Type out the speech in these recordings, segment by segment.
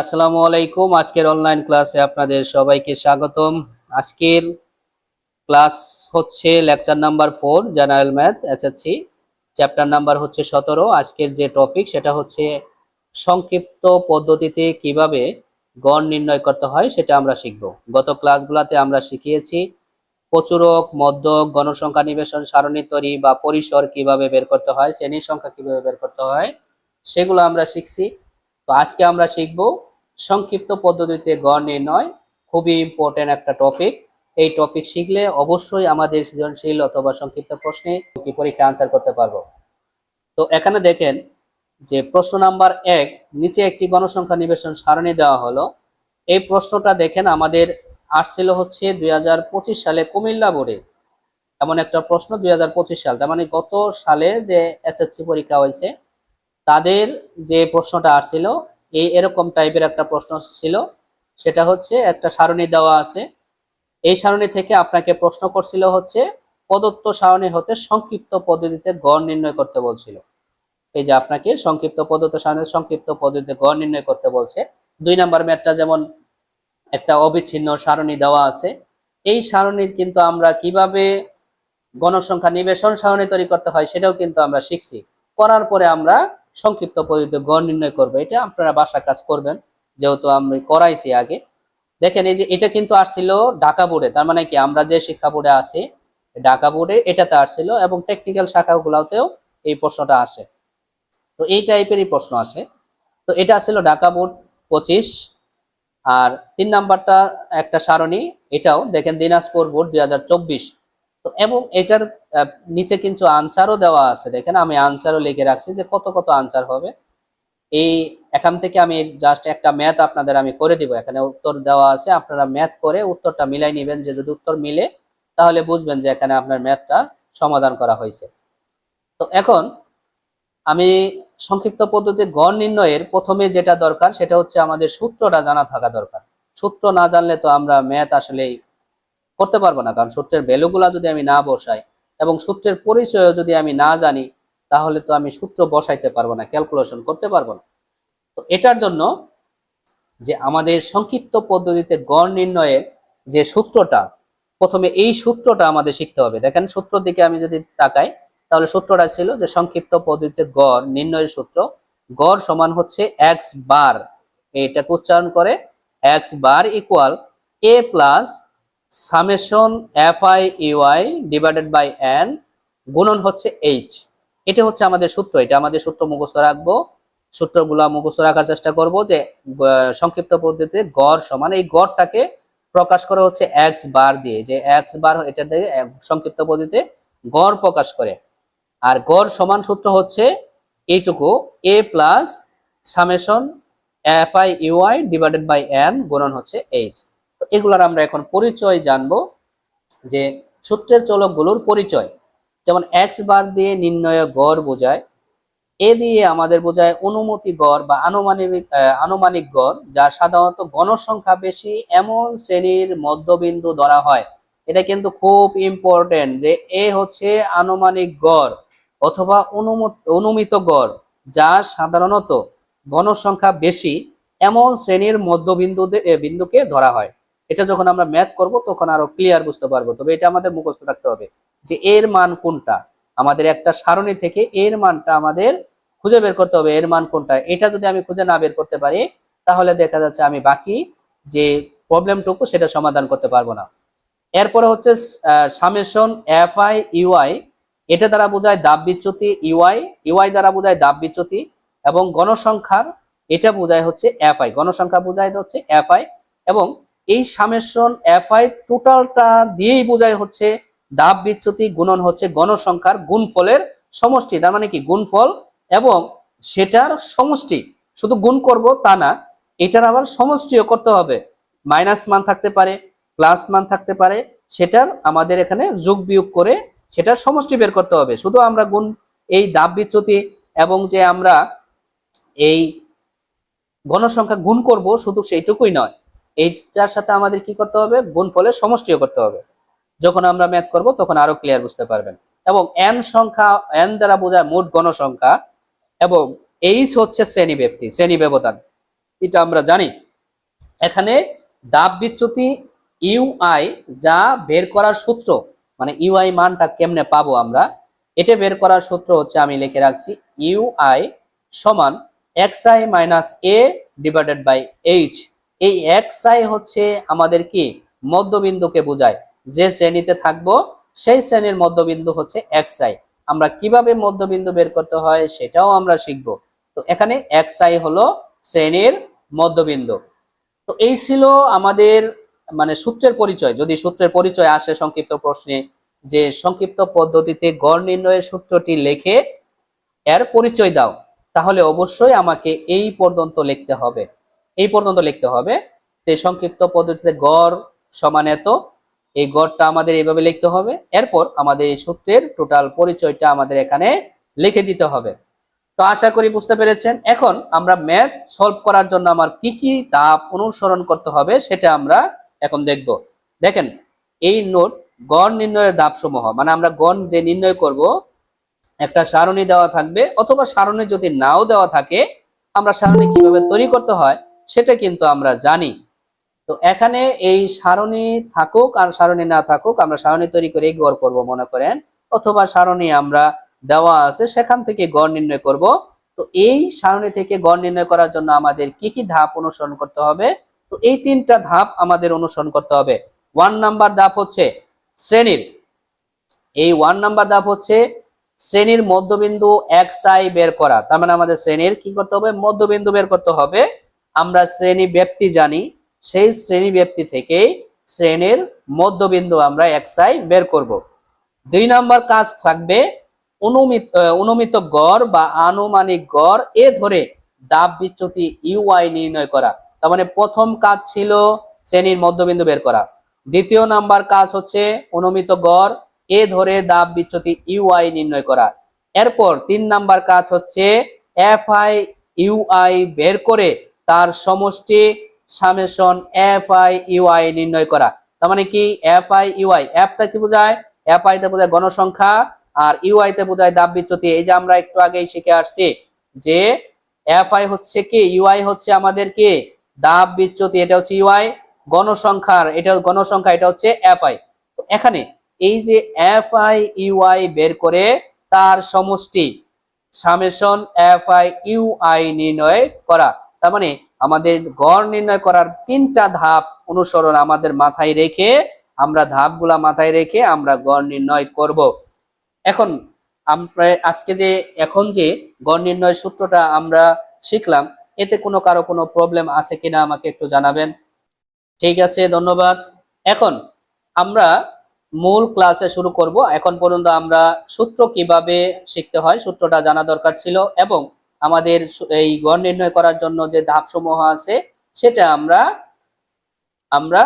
আসসালামু আলাইকুম। আজকের অনলাইন ক্লাসে আপনাদের সবাইকে স্বাগতম। আজকের ক্লাস হচ্ছে lecture number 4 general math SSC, chapter number হচ্ছে 17। আজকের যে টপিক সেটা হচ্ছে সংক্ষিপ্ত পদ্ধতিতে কিভাবে গড় নির্ণয় করতে হয় সেটা আমরা শিখব। গত ক্লাসগুলোতে আমরা শিখিয়েছি প্রচুরক, মধ্যক, গণসংখ্যা নিবেশন, সারণী তরি বা পরিসর কিভাবে বের করতে হয়, শ্রেণীর সংখ্যা কিভাবে বের করতে হয় সেগুলো আমরা শিখছি। তো আজকে আমরা শিখব সংক্ষিপ্ত পদ্ধতিতে গড় নির্ণয়। খুবই ইম্পর্টেন্ট একটা টপিক। এই টপিক শিখলে অবশ্যই আমাদের সৃজনশীল অথবা সংক্ষিপ্ত প্রশ্নে কি পরীক্ষা আনসার করতে পারবো। তো এখানে দেখেন যে প্রশ্ন নাম্বার 1, নিচে একটি গণসংখ্যা নিবেশন সারণী দেওয়া হলো। এই প্রশ্নটা দেখেন আমাদের আসছিল হচ্ছে 2025 সালে কুমিল্লা বোর্ডে। এমন একটা প্রশ্ন 2025 সাল, তার মানে গত সালে যে এসএসসি পরীক্ষা হয়েছে তাদের যে প্রশ্নটা আসছিল এরকম টাইপের একটা প্রশ্ন ছিল। সেটা হচ্ছে একটা সারণী দেওয়া আছে, এই সারণী থেকে আপনাকে প্রশ্ন করছিল হচ্ছে প্রদত্ত সারণী হতে সংক্ষিপ্ত পদ্ধতিতে গড় নির্ণয় করতে বলছিল। এই যে আপনাকে সংক্ষিপ্ত পদ্ধতি সারণী সংক্ষিপ্ত পদ্ধতিতে গড় নির্ণয় করতে বলছে। 2 নাম্বার ম্যাথটা যেমন একটা অবিচ্ছিন্ন সারণী দেওয়া আছে, এই সারণীর কিন্তু আমরা কিভাবে গণসংখ্যা নিবেশন সারণী তৈরি করতে হয় সেটাও কিন্তু আমরা শিখছি। করার পরে আমরা সংক্ষিপ্ত পদ্ধতিতে গড় নির্ণয় করব। এটা আপনারা বাসা কাজ করবেন, যেহেতু আমি করাইছি আগে। দেখেন এই যে এটা কিন্তু আসছিল ঢাকা বোর্ডে, তার মানে কি আমরা যে শিক্ষা বোর্ডে আছি ঢাকা বোর্ডে এটাতে আসছিল, এবং টেকনিক্যাল শাখাগুলোতেও এই প্রশ্নটা আসে। তো এই টাইপেরই প্রশ্ন আসে। তো এটা আসছিল ঢাকা বোর্ড 25। আর 3 নাম্বারটা একটা সারণী, এটাও দেখেন দিনাজপুর বোর্ড 2024। তো এবং এটার নিচে কিন্তু আনসারও দেওয়া আছে। দেখেন আমি আনসারও লিখে রাখছি যে কত কত আনসার হবে। এই এখান থেকে আমি জাস্ট একটা ম্যাথ আপনাদের আমি করে দিব। এখানে উত্তর দেওয়া আছে, আপনারা ম্যাথ করে উত্তরটা মিলাই নেবেন। যে যদি উত্তর মিলে তাহলে বুঝবেন যে এখানে আপনার ম্যাথটা সমাধান করা হয়েছে। তো এখন আমি সংক্ষিপ্ত পদ্ধতিতে গড় নির্ণয়ের প্রথমে যেটা দরকার সেটা হচ্ছে আমাদের সূত্রটা জানা থাকা দরকার। সূত্র না জানলে তো আমরা ম্যাথ আসলেই করতে পারবো না, কারণ সূত্রের ভ্যালুগুলা যদি আমি না বসাই এবং সূত্রের পরিচয় যদি আমি না জানি তাহলে তো আমি সূত্র বসাইতে পারবো না, ক্যালকুলেশন করতে পারবো না। তো এটার জন্য যে আমাদের সংক্ষিপ্ত পদ্ধতিতে গড় নির্ণয়ের যে সূত্রটা, প্রথমে এই সূত্রটা আমাদের শিখতে হবে। দেখেন সূত্রের দিকে আমি যদি তাকাই তাহলে সূত্রটা ছিল যে সংক্ষিপ্ত পদ্ধতিতে গড় নির্ণয়ের সূত্র, গড় সমান হচ্ছে এক্স বার, এটাকে উচ্চারণ করে x bar equal a plus summation F I UI divided by N গুণন হচ্ছে এইচ। এটা হচ্ছে আমাদের সূত্র। এটা আমাদের সূত্র মুখস্থ রাখবো, সূত্রগুলা মুখস্থ রাখার চেষ্টা করব। যে সংক্ষিপ্ত পদ্ধতিতে গড় সমান, এই গড়টাকে প্রকাশ করা হচ্ছে এক্স বার দিয়ে, যে এক্স বার এটা দিয়ে সংক্ষিপ্ত পদ্ধতিতে গড় প্রকাশ করে। আর গড় সমান সূত্র হচ্ছে এইটুকু, A plus summation F I UI divided by N গুণন হচ্ছে এইচ। তো এগুলার আমরা এখন পরিচয় জানবো, যে সূত্রের চলকগুলোর পরিচয়। যেমন এক্স বার দিয়ে নির্ণয় গড় বোঝায়, এ দিয়ে আমাদের বোঝায় অনুমতি গড় বা আনুমানিক গড়, যা সাধারণত গণসংখ্যা বেশি এমন শ্রেণীর মধ্যবিন্দু ধরা হয়। এটা কিন্তু খুব ইম্পর্টেন্ট, যে এ হচ্ছে আনুমানিক গড় অথবা অনুমিত গড়, যা সাধারণত গণসংখ্যা বেশি এমন শ্রেণীর বিন্দুকে ধরা হয়। এটা যখন আমরা ম্যাথ করব তখন আরো ক্লিয়ার বুঝতে পারবো। তবে এটা আমাদের মুখস্থ রাখতে হবে যে এর মান কোনটা। আমাদের একটা সারণী থেকে এর মানটা আমাদের খুঁজে বের করতে হবে, এর মান কোনটা। এটা যদি আমি খুঁজে না বের করতে পারি তাহলে দেখা যাচ্ছে আমি বাকি যে প্রবলেমটুকু সেটা সমাধান করতে পারবো না। এরপরে হচ্ছে সামেশন এফ আই ইউআই, এটা দ্বারা বোঝায় দাব বিচ্যুতি, ইউআই দ্বারা বোঝায় দাব বিচ্যুতি, এবং গণসংখ্যার এটা বোঝায় হচ্ছে এফ আই, গণসংখ্যা বোঝায় হচ্ছে এফ আই। এবং এই সামেশন এফ আই টোটালটা দিয়েই বোঝায় হচ্ছে দাব বিচ্যুতি গুণন হচ্ছে গণসংখ্যার গুণফলের সমষ্টি। তার মানে কি গুণফল এবং সেটার সমষ্টি, শুধু গুণ করব তা না, এটার আবার সমষ্টিও করতে হবে। মাইনাস মান থাকতে পারে, প্লাস মান থাকতে পারে, সেটার আমাদের এখানে যোগ বিয়োগ করে সেটার সমষ্টি বের করতে হবে। শুধু আমরা গুণ, এই দাব বিচ্যুতি এবং যে আমরা এই গণসংখ্যা গুণ করব শুধু সেইটুকুই নয়, এইটার সাথে আমাদের কি করতে হবে, গুণফলের সমষ্টিও করতে হবে। যখন আমরা ম্যাথ করব তখন আরো ক্লিয়ার বুঝতে পারবেন। এবং এন সংখ্যা, এন দ্বারা বোঝায় মোট গণসংখ্যা, এবং এইচ হচ্ছে শ্রেণী ব্যবধান। এটা আমরা জানি। এখানে দাব বিচ্যুতি ইউআই যা বের করার সূত্র, মানে ইউআই মানটা কেমনে পাবো আমরা, এটা বের করার সূত্র হচ্ছে, আমি লিখে রাখছি, ইউআই সমান xi minus a divided by h. এই xi হচ্ছে আমাদের কি মধ্যবিন্দুকে বোঝায়, যে শ্রেণীতে থাকবো সেই শ্রেণীর মধ্যবিন্দু হচ্ছে xi। আমরা কিভাবে মধ্যবিন্দু বের করতে হয় সেটাও আমরা শিখব। তো এখানে xi হলো শ্রেণীর মধ্যবিন্দু। তো এই ছিল আমাদের মানে সূত্রের পরিচয়। যদি সূত্রের পরিচয় আসে সংক্ষিপ্ত প্রশ্নে, যে সংক্ষিপ্ত পদ্ধতিতে গড় নির্ণয়ের সূত্রটি লিখে এর পরিচয় দাও, তাহলে অবশ্যই আমাকে এই পর্যন্ত লিখতে হবে, এই পর্যন্ত লিখতে হবে। যে সংক্ষিপ্ত পদ্ধতিতে গড় সমান এত, এই গড়টা আমাদের এইভাবে লিখতে হবে। এরপর আমাদের এই সূত্রের টোটাল পরিচয়টা আমাদের এখানে লিখে দিতে হবে। তো আশা করি বুঝতে পেরেছেন। এখন আমরা ম্যাথ সলভ করার জন্য আমার কি কি ধাপ অনুসরণ করতে হবে সেটা আমরা এখন দেখব। দেখেন, এই নোট গড় নির্ণয়ের ধাপ সমূহ, মানে আমরা গড় যে নির্ণয় করব, একটা সারণী দেওয়া থাকবে, অথবা সারণী যদি নাও দেওয়া থাকে, আমরা সারণী কিভাবে তৈরি করতে হয় সেটা কিন্তু আমরা জানি। তো এখানে এই সারণী থাকুক আর সারণী না থাকুক, আমরা সারণী তৈরি করে গড় করব মনে করেন, অথবা সারণী আমরা দেওয়া আছে সেখান থেকে গড় নির্ণয় করব। তো এই সারণী থেকে গড় নির্ণয় করার জন্য আমাদের কি কি ধাপ অনুসরণ করতে হবে? তো এই তিনটা ধাপ আমাদের অনুসরণ করতে হবে। 1 নাম্বার ধাপ হচ্ছে শ্রেণীর, এই 1 নাম্বার ধাপ হচ্ছে শ্রেণীর মধ্যবিন্দু xi বের করা। তার মানে আমাদের শ্রেণীর কি করতে হবে? মধ্যবিন্দু বের করতে হবে। আমরা শ্রেণী ব্যাপ্তি জানি, সেই শ্রেণী ব্যাপ্তি থেকে শ্রেণীর মধ্যবিন্দু আমরা xi বের করব। 2 নাম্বার কাজ থাকবে অনুমিত গড় বা আনুমানিক গড় এ ধরে দাব বিচ্যুতি ইউআই নির্ণয় করা। তার মানে প্রথম কাজ ছিল শ্রেণীর মধ্যবিন্দু বের করা। দ্বিতীয় নাম্বার কাজ হচ্ছে অনুমিত গড় এ ধরে দাব বিচ্যুতি ইউআই নির্ণয় করা। এরপর 3 নাম্বার কাজ হচ্ছে এফআই ইউআই বের করে তার সমষ্টি সামেশন এফআই ইউআই নির্ণয় করা। তার মানে কি, এফআই ইউআই, এফটা কি বোঝায়? এফআই তে বোঝায় গণসংখ্যা, আর ইউআই তে বোঝায় দাব বিচ্যুতি। এই যে আমরা একটু আগেই শিখে আসছি যে এফআই হচ্ছে কি, ইউআই হচ্ছে আমাদের কি দাব বিচ্যুতি, এটা হচ্ছে ইউআই গণসংখ্যার, এটা গণসংখ্যা, এটা হচ্ছে এফআই। তো এখানে এই যে এফআই ইউআই বের করে তার সমষ্টি সামেশন এফআই ইউআই নির্ণয় করা। তার মানে আমাদের গড় নির্ণয় করার 3টা ধাপ অনুসরণ আমাদের মাথায় রেখে, আমরা ধাপগুলা মাথায় রেখে আমরা গড় নির্ণয় করব। এখন আমরা আজকে যে এখন যে গড় নির্ণয় সূত্রটা আমরা শিখলাম, এতে কারো কোনো প্রবলেম আছে কিনা আমাকে একটু জানাবেন। ঠিক আছে, ধন্যবাদ। এখন আমরা মূল ক্লাসে শুরু করব। এখন পর্যন্ত আমরা সূত্র কিভাবে শিখতে হয় সূত্রটা জানা দরকার ছিল, এবং আমাদের এই গড় নির্ণয় করার জন্য যে ধাপসমূহ আছে সেটা আমরা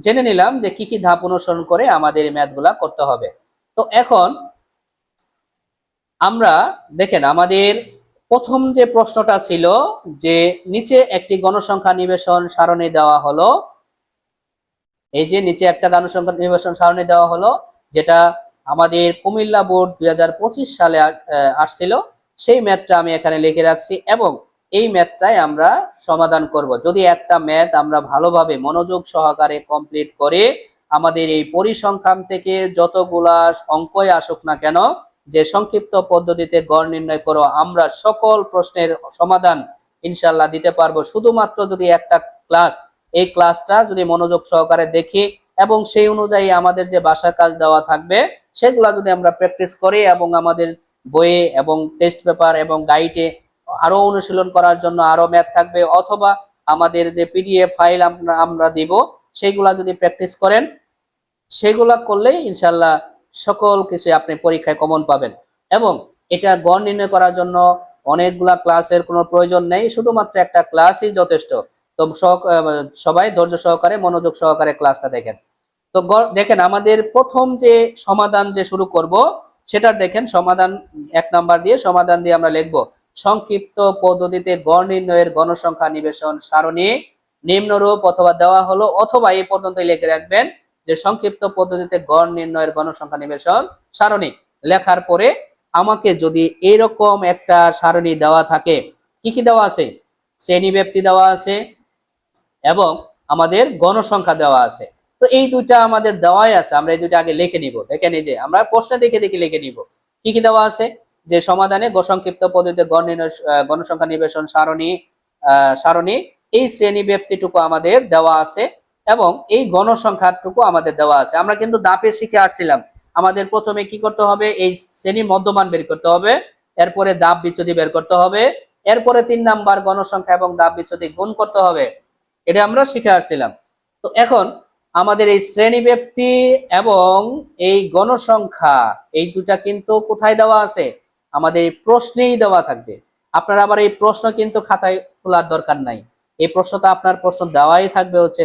জেনে নিলাম যে কি কি ধাপ অনুসরণ করে আমাদের এই ম্যাথগুলা করতে হবে। তো এখন আমরা দেখেন, আমাদের প্রথম যে প্রশ্নটা ছিল যে নিচে একটি গণসংখ্যা নিবেশন সারণী দেওয়া হলো, এই যে নিচে একটা গণসংখ্যা নিবেশন সারণী দেওয়া হলো, যেটা আমাদের কুমিল্লা বোর্ড 2025 সালে আসছিল, সেই ম্যাথটা আমি এখানে লিখে রাখছি, এবং এই ম্যাথটাই আমরা সমাধান করব। যদি একটা ম্যাথ আমরা ভালোভাবে মনোযোগ সহকারে কমপ্লিট করে আমাদের এই পরিসংখ্যান থেকে যতগুলা অঙ্কই আসুক না কেন, যে সংক্ষিপ্ত পদ্ধতিতে গড় নির্ণয় করো, আমরা সকল প্রশ্নের সমাধান ইনশাল্লাহ দিতে পারবো। শুধুমাত্র যদি একটা ক্লাস, এই ক্লাসটা যদি মনোযোগ সহকারে দেখি এবং সেই অনুযায়ী আমাদের যে বাসার কাজ দেওয়া থাকবে সেগুলা যদি আমরা প্র্যাকটিস করি, এবং আমাদের বইয়ে এবং টেস্ট পেপার এবং গাইডে আরো অনুশীলন করার জন্য আরো ম্যাথ থাকবে, অথবা আমাদের যে পিডিএফ ফাইল আমরা দিব, সেইগুলা যদি প্র্যাকটিস করেন, সেগুলা করলেই ইনশাল্লাহ সকল কিছু আপনি পরীক্ষায় কমন পাবেন। এবং এটা গড় নির্ণয় করার জন্য অনেকগুলা ক্লাসের কোনো প্রয়োজন নেই, শুধুমাত্র একটা ক্লাসই যথেষ্ট। তো সবাই ধৈর্য সহকারে মনোযোগ সহকারে ক্লাসটা দেখেন। তো দেখেন, আমাদের প্রথম যে সমাধান যে শুরু করব সেটা দেখেন, সমাধান 1 নাম্বার দিয়ে সমাধান দিয়ে আমরা লিখব, সংক্ষিপ্ত পদ্ধতিতে গড় নির্ণয়ের গণসংখ্যা নিবেশন সারণী নিম্নরূপ, অথবা দেওয়া হলো, অথবা এই পর্যন্ত লিখে রাখবেন যে সংক্ষিপ্ত পদ্ধতিতে গড় নির্ণয়ের গণসংখ্যা নিবেশন সারণী। লেখার পরে আমাকে যদি এরকম একটা সারণী দেওয়া থাকে, কি কি দেওয়া আছে? শ্রেণী ব্যাপ্তি দেওয়া আছে এবং আমাদের গণসংখ্যা দেওয়া আছে। তো এই দুইটা আমাদের দেওয়াই আছে, আমরা এই দুইটা আগে লিখে নিব। দেখেন এই যে আমরা প্রশ্ন দেখে দেখে লিখে নিব কি কি দেওয়া আছে। যে সমাধানে সংক্ষিপ্ত পদ্ধতিতে গণ নির্ণয়, গণসংখ্যা নির্বাচন সারণী, সারণী এই শ্রেণী ব্যাপ্তিটুকু আমাদের দেওয়া আছে এবং এই গণসংখ্যাটুকু আমাদের দেওয়া আছে। আমরা কিন্তু দাপে শিখে আসছিলাম, আমাদের প্রথমে কি করতে হবে, এই শ্রেণী মধ্যমান বের করতে হবে, এরপরে দাব বিচ্যুতি বের করতে হবে, এরপরে 3 নাম্বার গণসংখ্যা এবং দাব বিচ্যুতি গুণ করতে হবে। এটা আমরা শিখে আসছিলাম। তো এখন আমাদের এই শ্রেণী ব্যাপ্তি এবং এই গণসংখ্যা এই দুটা কিন্তু কোথায় দেওয়া আছে, আমাদের এই প্রশ্নেই দেওয়া থাকবে। আপনার আবার এই প্রশ্ন কিন্তু খাতায় খোলার দরকার নাই, এই প্রশ্নটা আপনার প্রশ্ন দেওয়াই থাকবে হচ্ছে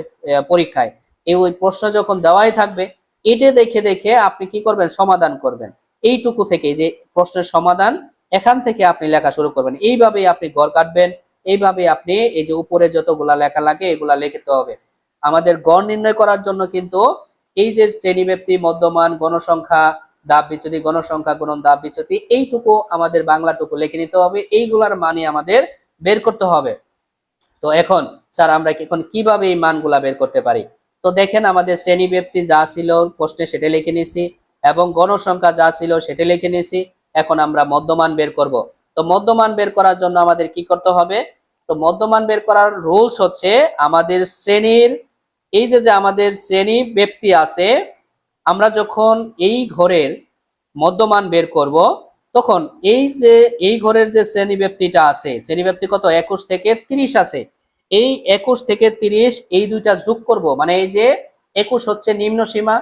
পরীক্ষায়। এই ওই প্রশ্ন যখন দেওয়াই থাকবে, এটা দেখে দেখে আপনি কি করবেন, সমাধান করবেন। এইটুকু থেকে যে প্রশ্নের সমাধান এখান থেকে আপনি লেখা শুরু করবেন। এইভাবেই আপনি গড় কাটবেন, এইভাবে আপনি এই যে উপরে যতগুলা লেখা লাগে এগুলা লিখতে হবে। আমাদের গড় নির্ণয় করার জন্য কিন্তু এই যে শ্রেণী ব্যাপ্তি, মধ্যমান, গণসংখ্যা, দাব বিচ্যুতি, গণসংখ্যা গুণন দাব বিচ্যুতি, এইটুকু আমাদের বাংলাটুকু লিখে নিতে হবে, এইগুলার মানে আমাদের বের করতে হবে। তো এখন স্যার আমরা এখন কিভাবে এই মানগুলা বের করতে পারি? তো দেখেন আমাদের শ্রেণী ব্যাপ্তি যা ছিল প্রশ্নে সেটা লিখে নিয়েছি এবং গণসংখ্যা যা ছিল সেটা লিখে নিয়েছি। এখন আমরা মধ্যমান বের করব। তো মধ্যমান বের করার জন্য আমাদের কি করতে হবে? তো মধ্যমান বের করার রুলস হচ্ছে, আমাদের শ্রেণীর এই যে যে আমাদের শ্রেণী ব্যাপ্তি আছে, আমরা যখন এই ঘরের মধ্যমান বের করব, তখন এই যে এই ঘরের যে শ্রেণী ব্যাপ্তিটা আছে, শ্রেণী ব্যাপ্তি কত, 21 থেকে 30 আছে, এই 21 থেকে 30 এই দুইটা যোগ করব, মানে এই যে 21 হচ্ছে নিম্ন সীমা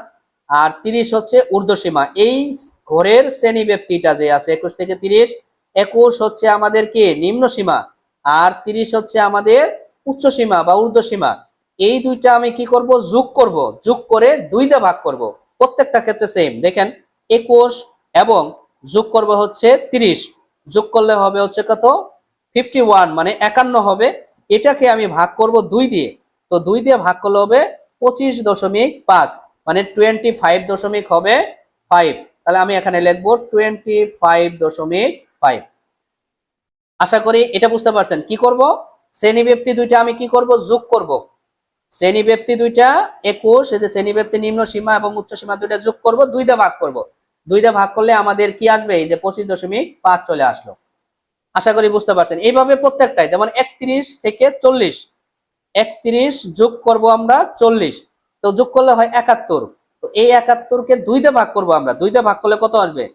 আর 30 হচ্ছে ঊর্ধ্ব সীমা। এই ঘরের শ্রেণী ব্যাপ্তিটা যে আছে 21 থেকে 30, 21 হচ্ছে আমাদের কি নিম্ন সীমা আর 30 হচ্ছে আমাদের উচ্চ সীমা বা ঊর্ধ্ব সীমা। এই দুইটা আমি কি করব, যোগ করব, যোগ করে 2 দিয়ে ভাগ করব। প্রত্যেকটা ক্ষেত্রে সেম। দেখেন 21 এবং যোগ করব হচ্ছে 30, যোগ করলে হবে হচ্ছে কত, 51, মানে 51 হবে। এটাকে আমি ভাগ করব 2 দিয়ে, তো 2 দিয়ে ভাগ করলে হবে 25.5, মানে 25 দশমিক হবে 5। তাহলে আমি এখানে লিখবো 25.5। আশা করি এটা বুঝতে পারছেন। কি করব, শ্রেণী ব্যাপ্তি দুইটা আমি কি করব, যোগ করব। শ্রেণী ব্যাপ্তি দুইটা 21, এই যে শ্রেণী ব্যাপ্তি নিম্ন সীমা এবং উচ্চ সীমা দুইটা যোগ করব, 2 দিয়ে ভাগ করব। 2 দিয়ে ভাগ করলে আমাদের কি আসবে, এই যে 25.5 চলে আসলো। আশা করি বুঝতে পারছেন। এইভাবে প্রত্যেকটাই, যেমন 31 থেকে 40, 31 যোগ করব আমরা 40, তো যোগ করলে হয় 71। তো এই 71 কে 2 দিয়ে ভাগ করব আমরা, 2 দিয়ে ভাগ করলে কত আসবে,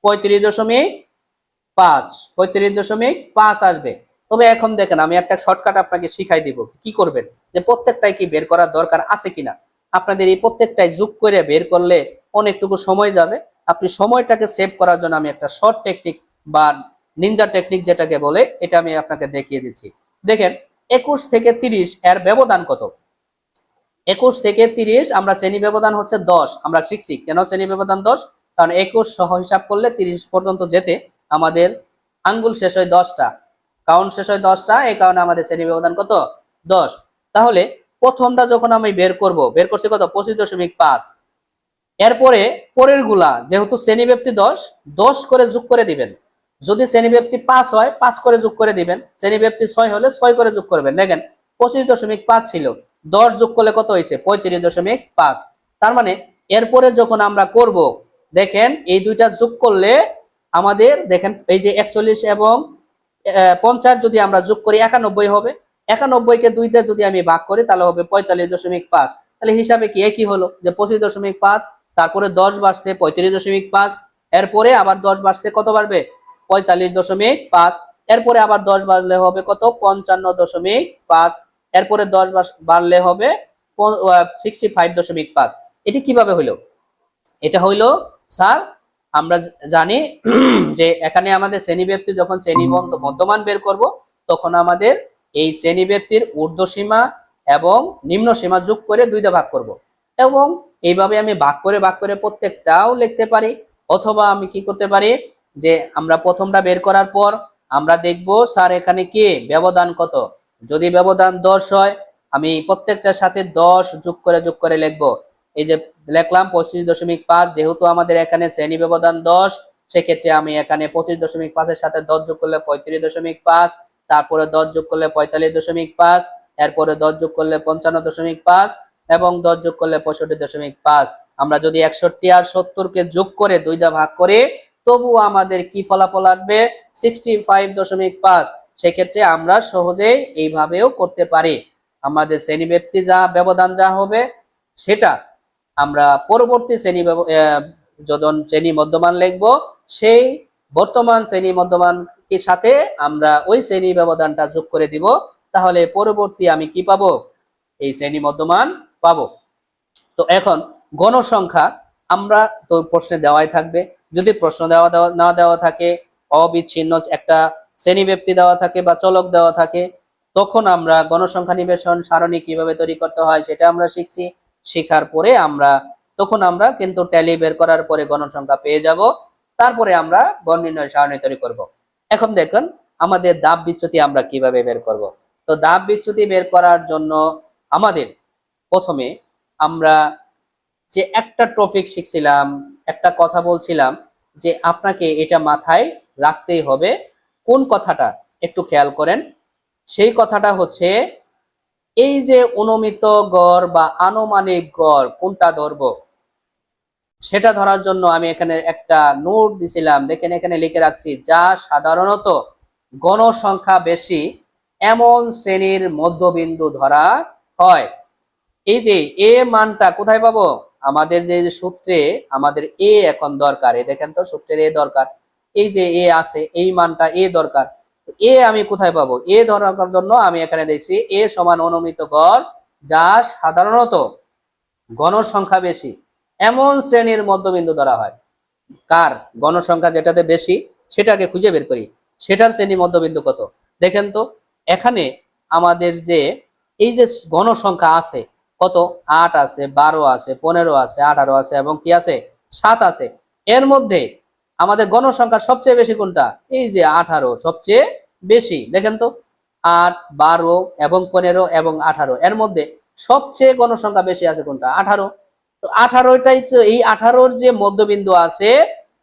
35.5, 35.5 আসবে। তবে এখন দেখেন আমি একটা শর্টকাট আপনাকে শিখাই দিব কি করবেন, যে প্রত্যেকটাই কি বের করার দরকার আছে কিনা। আপনাদের এই প্রত্যেকটাই যোগ করে বের করলে অনেকটুকু সময় যাবে। আপনি সময়টাকে সেভ করার জন্য আমি একটা শর্ট টেকনিক বা নিনজা টেকনিক যেটাকে বলে, এটা আমি আপনাকে দেখিয়ে দিচ্ছি। দেখেন 21 থেকে 30 এর ব্যবধান কত। 21 থেকে 30 আমরা শ্রেণী ব্যবধান হচ্ছে 10, আমরা শিখছি কেন শ্রেণী ব্যবধান 10, কারণ 21 সহ হিসাব করলে 30 পর্যন্ত যেতে আমাদের আঙ্গুল শেষ হয় 10টা, কাউন্ট শেষ হয় 10টা, এই কারণে আমাদের শ্রেণী ব্যবধান কত, 10। তাহলে প্রথমটা যখন আমি বের করব, বের করছি কত, 25.5। এরপরে পরের গুলা যেহেতু শ্রেণী ব্যাপ্তি 10, 10 করে যোগ করে দিবেন। যদি শ্রেণী ব্যাপ্তি 5 হয় 5 করে যোগ করে দিবেন, শ্রেণী ব্যাপ্তি 6 হলে 6 করে যোগ করবেন। দেখেন 25.5 ছিল, 10 যোগ করলে কত হয়েছে, 35.5। তার মানে এরপরে যখন আমরা করব, দেখেন এই দুইটা যোগ করলে আমাদের, দেখেন এই যে 41 এবং 50 যদি আমরা যোগ করি 91 হবে। 91 কে 2 দিয়ে যদি আমি ভাগ করি তাহলে হবে 45.5। তাহলে হিসাবে কি একই হলো, যে 25.5, তারপরে 10 বাড়ছে 35.5, এরপরে আবার 10 বাড়ছে কত বাড়বে, 45.5, এরপরে আবার 10 বাড়লে হবে কত, 55.5, এরপরে 10 বাড়লে হবে 65.5। এটি কিভাবে হইলো? এটা হইলো স্যার, আমরা জানি যে এখানে আমাদের শ্রেণী ব্যাপ্তি যখন শ্রেণী মধ্যমান বের করব, তখন আমাদের এই শ্রেণী ব্যাপ্তির ঊর্ধ্ব সীমা এবং নিম্ন সীমা যোগ করে 2 দিয়ে ভাগ করব, এবং এইভাবে আমি ভাগ করে প্রত্যেকটাও লিখতে পারি। অথবা আমি কি করতে পারি, যে আমরা প্রথমটা বের করার পর আমরা দেখব স্যার এখানে কি ব্যবধান কত। যদি ব্যবধান 10 হয়, আমি প্রত্যেকটার সাথে 10 যোগ করে লিখবো। এই যে লিখলাম 25.5, যেহেতু আমাদের এখানে শ্রেণী ব্যবধান 10, সেক্ষেত্রে আমি এখানে 25.5 এর সাথে 10 যোগ করলে 35.5, তারপরে 10 যোগ করলে 45.5, এরপরে 10 যোগ করলে 55.5 এবং 10 যোগ করলে 65.5। আমরা যদি 61 আর 70 কে যোগ করে 2 দিয়ে ভাগ করে তবু আমাদের কি ফলাফল আসবে? 65.5। সেক্ষেত্রে আমরা সহজেই এইভাবেও করতে পারি। আমাদের শ্রেণীব্যাপ্তি যা ব্যবধান যা হবে সেটা আমরা পরবর্তী যখন শ্রেণী মধ্যমান লিখব সেই বর্তমান শ্রেণী মধ্যমান কি সাথে আমরা ওই শ্রেণী ব্যবধানটা যোগ করে দিব, তাহলে পরবর্তী আমি কি পাবো? এই শ্রেণী মধ্যমান পাবো। তো এখন গণসংখ্যা আমরা তো প্রশ্নে দেওয়াই থাকবে। যদি প্রশ্ন না দেওয়া থাকে, অবিচ্ছিন্ন একটা শ্রেণীব্যাপ্তি দেওয়া থাকে বা চলক দেওয়া থাকে, তখন আমরা গণসংখ্যা নিবেশন সারণী কিভাবে তৈরি করতে হয় সেটা আমরা শিখছি। শেখার পরে তখন আমরা কিন্তু ট্যালি বের করার পরে গণসংখ্যা পেয়ে যাব। তারপরে আমরা গণ নির্ণয় সারণী তৈরি করব। এখন দেখুন আমাদের ধাপ বিচ্যুতি আমরা কিভাবে বের করব। তো ধাপ বিচ্যুতি বের করার জন্য আমাদের প্রথমে আমরা যে একটা টপিক শিখছিলাম, একটা কথা বলছিলাম যে আপনাকে এটা মাথায় রাখতেই হবে। কোন কথাটা একটু খেয়াল করেন। সেই কথাটা হচ্ছে এই যে অনুমিত গড় বা আনুমানিক গড় কোনটা ধরবো সেটা ধরার জন্য আমি এখানে একটা নোট দিছিলাম, দেখেন এখানে লিখে রাখছি, যা সাধারণত গণসংখ্যা বেশি এমন শ্রেণীর মধ্যবিন্দু ধরা হয়। এই যে এ মানটা কোথায় পাবো? আমাদের যে সূত্রে আমাদের এ এখন দরকার, দেখেন তো সূত্রের এ দরকার, এই যে এ আছে এই মানটা এ দরকার। এ আমি কোথায় পাবো? এ ধরার জন্য আমি এখানে দেখছি এ সমান অনুমিত গড় যা সাধারণত গণসংখ্যা বেশি এমন শ্রেণীর মধ্যবিন্দু ধরা হয়। কার গণসংখ্যা যেটাতে বেশি সেটাকে খুঁজে বের করি, সেটার শ্রেণী মধ্যবিন্দু কত। দেখেন তো এখানে আমাদের যে এই যে গণসংখ্যা আছে কত? 8 আছে, 12 আছে, 15 আছে, 18 আছে এবং কি আছে? 7 আছে। এর মধ্যে আমাদের গণসংখ্যা সবচেয়ে বেশি কোনটা? এই যে 18 সবচেয়ে বেশি। দেখেন তো 8, 12 এবং 15 এবং 18 এর মধ্যে সবচেয়ে গণসংখ্যা বেশি আছে কোনটা? 18। তো 18টাই তো, এই 18-র যে মধ্যবিন্দু আছে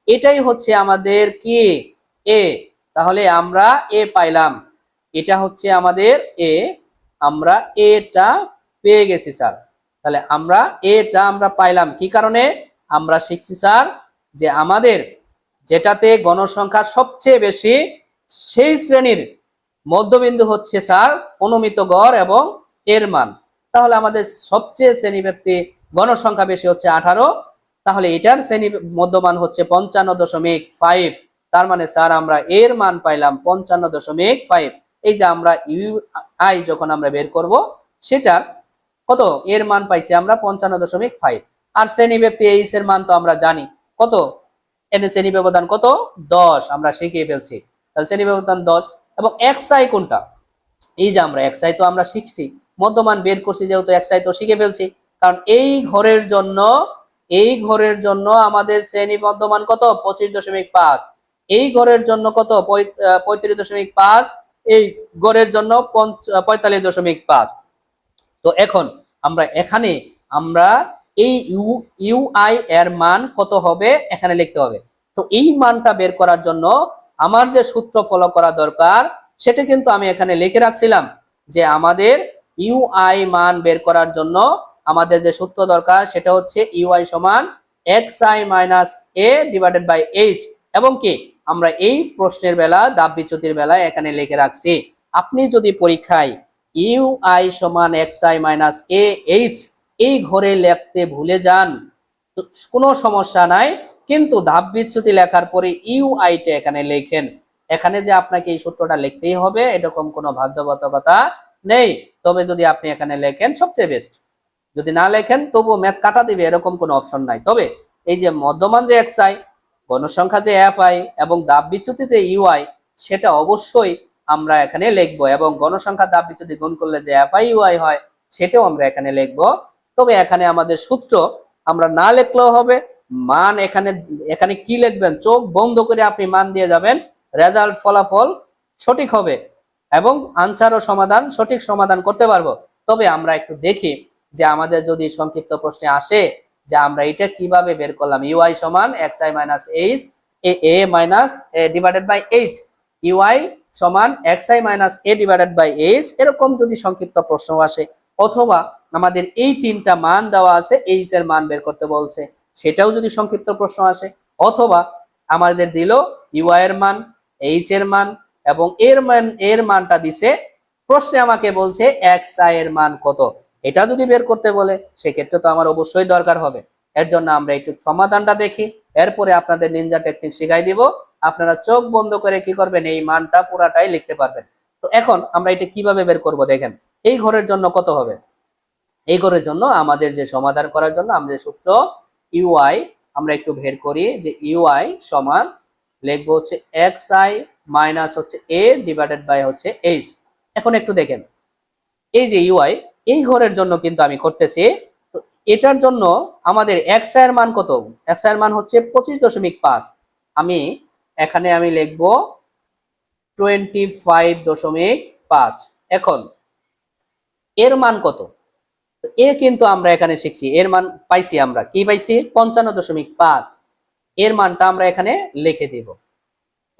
এটাই হচ্ছে আমাদের কি? এ। তাহলে আমরা এ পাইলাম, এটা হচ্ছে আমাদের এ। আমরা এটা পেয়ে গেছি স্যার। তাহলে আমরা পাইলাম কি কারণে? আমরা শিখছি স্যার যে আমাদের যেটাতে গণসংখ্যা সবচেয়ে বেশি সেই শ্রেণীর মধ্যবিন্দু হচ্ছে স্যার অনুমিত গড় এবং এর মান। তাহলে আমাদের সবচেয়ে শ্রেণীব্যাপ্তি গণসংখ্যা বেশি হচ্ছে 18, তাহলে এটার শ্রেণী মধ্যমান হচ্ছে 55.5। তার মানে স্যার আমরা এর মান পাইলাম 55.5। এই যে আমরা ইউ আই যখন আমরা বের করব সেটার কত এর মান পাইছি আমরা 55.5। আর শ্রেণীব্যাপ্তি এইচ এর মান তো আমরা জানি কত, এর শ্রেণী ব্যবধান কত? 10। আমরা শিখিয়ে ফেলছি, তাহলে শ্রেণী ব্যবধান 10। এবং এক্স আই কোনটা? এই যে আমরা এক্স আই তো আমরা শিখছি, মধ্যমান বের করছি যেহেতু এক্স আই তো শিখে ফেলছি। কারণ এই ঘরের জন্য আমাদের শ্রেণী মধ্যমান কত? 25.5। এই ঘরের জন্য কত? 35.5। এই ঘরের জন্য 45.5। তো এখন এখানে আমরা এই ইউআই এর মান কত হবে এখানে লিখতে হবে। তো এই মানটা বের করার জন্য আমার যে সূত্র ফলো করা দরকার সেটা কিন্তু আমি এখানে লিখে রাখছিলাম, যে আমাদের ইউআই মান বের করার জন্য আমাদের যে সূত্র দরকার সেটা হচ্ছে ইউআই সমান xi minus a divided by h। এবং কি আমরা এই প্রশ্নের বেলা ধাপ বিচ্যুতির বেলায় এখানে লিখে রাখছি। আপনি যদি পরীক্ষায় ইউআই সমান xi মাইনাস a h এই ঘরে লিখতে ভুলে যান তো কোনো সমস্যা নাই, কিন্তু ধাপ বিচ্যুতি লেখার পরে ইউআইটা এখানে লেখেন। এখানে যে আপনাকে এই সূত্রটা লিখতেই হবে এরকম কোনো বাধ্যবাধকতা নেই। তবে যদি আপনি এখানে লেখেন সবচেয়ে বেস্ট, যদি না লেখেন তবু ম্যাথ কাটা দিবে এরকম কোনো অপশন নাই। তবে এই যে মধ্যমান যে xi, গণসংখ্যা যে fi এবং ধাপ বিচ্যুতি যে ইউআই সেটা অবশ্যই আমরা এখানে লিখবো, এবং গণসংখ্যা ধাপ বিচ্যুতি গুণ করলে যে fi ui হয় সেটাও আমরা এখানে লিখবো। তবে এখানে আমাদের সূত্র আমরা না লিখলেও হবে, মান এখানে কি লিখবেন চোখ বন্ধ করে আপনি মান দিয়ে যাবেন, রেজাল্ট ফলাফল সঠিক হবে এবং আনসার ও সঠিক সমাধান করতে পারবো। তবে আমরা একটু দেখি যে আমাদের যদি সংক্ষিপ্ত প্রশ্নে আসে যে আমরা এটা কিভাবে বের করলাম, ইউআই সমান xi minus h a minus divided by h. U i সমান xi minus a divided by h, এরকম যদি সংক্ষিপ্ত প্রশ্ন আসে, অথবা আমাদের এই তিনটা মান দেওয়া আছে, h এর মান বের করতে বলছে, সেটাও যদি সংক্ষিপ্ত প্রশ্ন আসে, অথবা আমাদের দিল ui এর মান, h এর মান এবং এর মানটা দিছে, প্রশ্নে আমাকে বলছে xi এর মান কত, এটা যদি বের করতে বলে সেক্ষেত্রে তো আমার অবশ্যই দরকার হবে। এর জন্য আমরা একটু সমাধানটা দেখি, এরপরে আপনাদের নিনজা টেকনিক শিখাই দিব, আপনারা চোখ বন্ধ করে কি করবেন, এই মানটা পুরাটাই লিখতে পারবেন। তো এখন আমরা এটা কিভাবে বের করব দেখেন। এই ঘরের জন্য কত হবে, এই ঘরের জন্য আমাদের যে সমাধান করার জন্য আমাদের সূত্র ইউআই, আমরা একটু বের করি যে ইউআই সমান লিখবো হচ্ছে xi মাইনাস হচ্ছে a ডিভাইডেড বাই হচ্ছে h। এখন একটু দেখেন, এই যে ইউআই, এই ঘরের জন্য কিন্তু আমি করতেছি, তো এটার জন্য আমাদের xi এর মান কত, xi এর মান হচ্ছে 25.5, আমি এখানে আমি লিখবো 25.5। এখন এর মান কত, এ কিন্তু আমরা এখানে শিখছি, এর মান পাইছি, আমরা কি পাইছি 55.5, এর মানটা আমরা এখানে লিখে দিব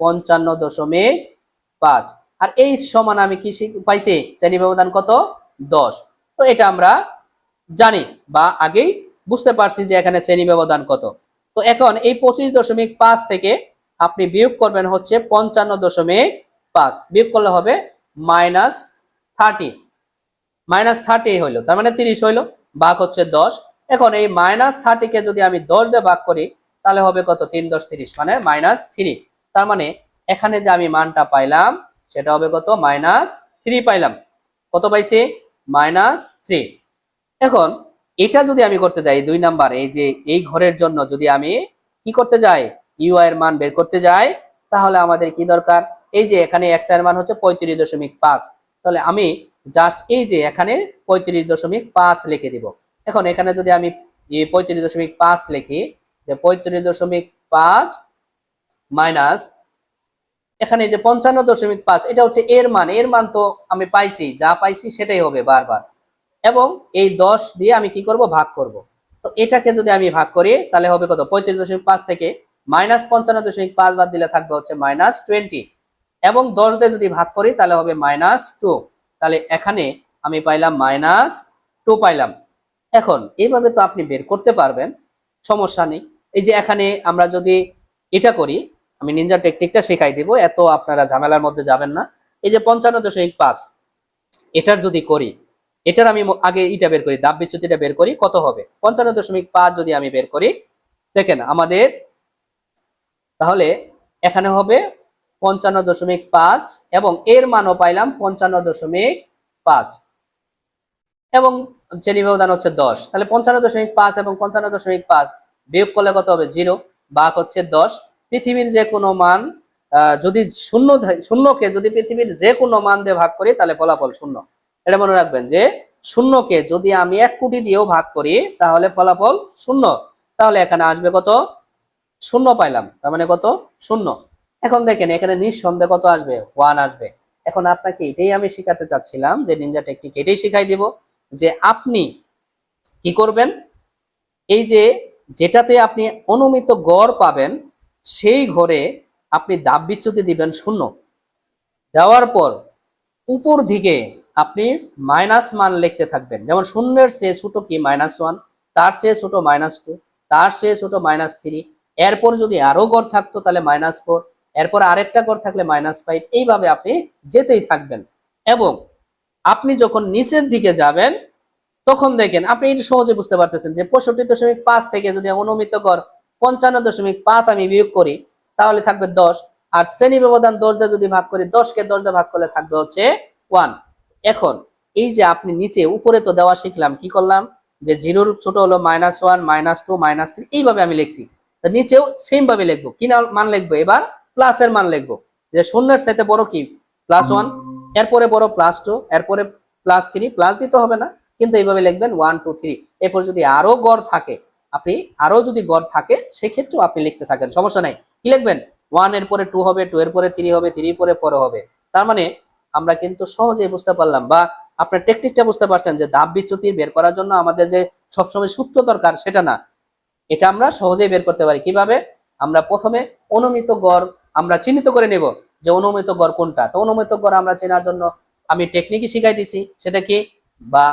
55.5। আর এই সমান আমি কি পাইছি, শ্রেণী ব্যবধান কত 10। তো এটা আমরা জানি বা আগেই বুঝতে পারছি যে এখানে শ্রেণী ব্যবধান কত। তো এখন এই 25.5 থেকে আপনি বিয়োগ করবেন হচ্ছে 55.5, বিয়োগ করলে হবে -30, -30 হইলো, তার মানে 30 হইলো, ভাগ হচ্ছে 10। এখন এই -30 কে যদি আমি 10 দিয়ে ভাগ করি তাহলে হবে কত, 3 × 10 = 30, মানে -3। তার মানে এখানে যে আমি মানটা পাইলাম সেটা হবে কত, -3 পাইলাম। কত পাইছি, -3। এখন এটা যদি আমি করতে যাই 2 নাম্বার, এই যে এই ঘরের জন্য যদি আমি কি করতে যাই, ইউআই এর মান বের করতে যাই, তাহলে আমাদের কি দরকার, এই যে এখানে xi এর মান হচ্ছে 35.5, তাহলে আমি জাস্ট এই যে এখানে 35.5 লিখে দিব। এখন এখানে যদি আমি 35.5 লিখি, যে 35.5 মাইনাস এখানে যে 55.5, এটা হচ্ছে এর মান, এর মান তো আমি পাইছি, যা পাইছি সেটাই হবে বারবার, এবং এই 10 দিয়ে আমি কি করব, ভাগ করব। তো এটাকে যদি আমি ভাগ করি তাহলে হবে কত, 35.5 থেকে -55.5 বাদ দিলে থাকবে হচ্ছে -20, এবং 10 দিয়ে যদি ভাগ করি তাহলে হবে -2, তাহলে এখানে আমি পাইলাম -2 পাইলাম। এখন এইভাবে তো আপনি বের করতে পারবেন, সমস্যা নেই। এই যে এখানে আমরা যদি এটা করি, আমি নিনজা টেকনিকটা শেখাই দিব, এত আপনারা ঝামেলার মধ্যে যাবেন না। এই যে 55.5 এটার যদি করি, এটার আমি আগে এটা বের করি, দাব বিচ্যুতিটা বের করি, কত হবে 55.5 যদি আমি বের করি, দেখেন আমাদের তাহলে এখানে হবে 55.5 এবং এর মানও পাইলাম 55.5 এবং শ্রেণী ব্যবধান হচ্ছে 10, তাহলে 55.5 এবং 55.5 বিয়োগ করলে কত হবে, 0, ভাগ হচ্ছে 10। পৃথিবীর যে কোনো মান যদি শূন্যকে যদি পৃথিবীর যে কোনো মান দিয়ে ভাগ করি তাহলে ফলাফল শূন্য, এটা মনে রাখবেন যে শূন্যকে যদি আমি 1 কোটি দিয়েও ভাগ করি তাহলে ফলাফল শূন্য, তাহলে এখানে আসবে কত, শূন্য পাইলাম, তার মানে কত, শূন্য। এখন দেখেন এখানে নিঃসন্দেহে কত আসবে, 1 আসবে। এখন আপনাকে এটাই আমি শিখাতে চাচ্ছিলাম, যে নিনজা টেকনিক এটাই শিখাই দিব, যে আপনি কি করবেন, এই যে যেটাতে আপনি অনুমিত গড় পাবেন সেই ঘরে আপনি দাব বিচ্যুতি দিবেন 0, দেওয়ার পর উপর দিকে আপনি মাইনাস মান লিখতে থাকবেন, যেমন শূন্যের চেয়ে ছোট কি -1, তার চেয়ে ছোট -2, তার চেয়ে ছোট -3, এরপর যদি আরো গড় থাকতো তাহলে -4, এরপর আরেকটা গড় থাকলে -5, এইভাবে আপনি যেতেই থাকবেন। এবং আপনি যখন নিচের দিকে যাবেন তখন দেখেন আপনি এটা সহজে বুঝতে পারতেছেন যে 65.5 থেকে যদি অনুমিত গড় 55.5 আমি বিয়োগ করি তাহলে থাকবে 10, আর শ্রেণী ব্যবধান 10 দিয়ে যদি ভাগ করি, 10 কে 10 দিয়ে ভাগ করলে থাকবে হচ্ছে 1। এখন এই যে আপনি নিচে উপরে তো দেওয়া শিখলাম, কি করলাম, যে 0 ছোট হলো -1 -2 -3, এইভাবে আমি লিখছি, তো নিচেও সেম ভাবে লিখবো, কি মান লিখবো, এবার প্লাসের মান লিখবো, যে শূন্যের সাথে বড় কি +1, এরপরে বড় +2, এরপরে +3, প্লাস দিতে হবে না কিন্তু এইভাবে লিখবেন 1 2 3। এরপর যদি আরো গড় থাকে, আপনি আরো যদি গড় থাকে সেক্ষেত্রেও আপনি লিখতে থাকেন, সমস্যা নাই। কি লিখবেন, 1 এর পরে 2 হবে, 2 এর পরে 3 হবে, 3 এর পরে 4 হবে। তার মানে আমরা কিন্তু সহজেই বুঝতে পারলাম, বা আপনার টেকনিকটা বুঝতে পারছেন, যে ধাপ বিচ্যুতি বের করার জন্য আমাদের যে সবসময় সূত্র দরকার সেটা না, এটা আমরা সহজেই বের করতে পারি। কিভাবে, আমরা প্রথমে অনুমিত গড় আমরা চিহ্নিত করে নেব, যে অনুমিত গড় কোনটা। তো অনুমিত গড় আমরা চেনার জন্য আমি টেকনিকই শিখাই দিছি, সেটা কি বা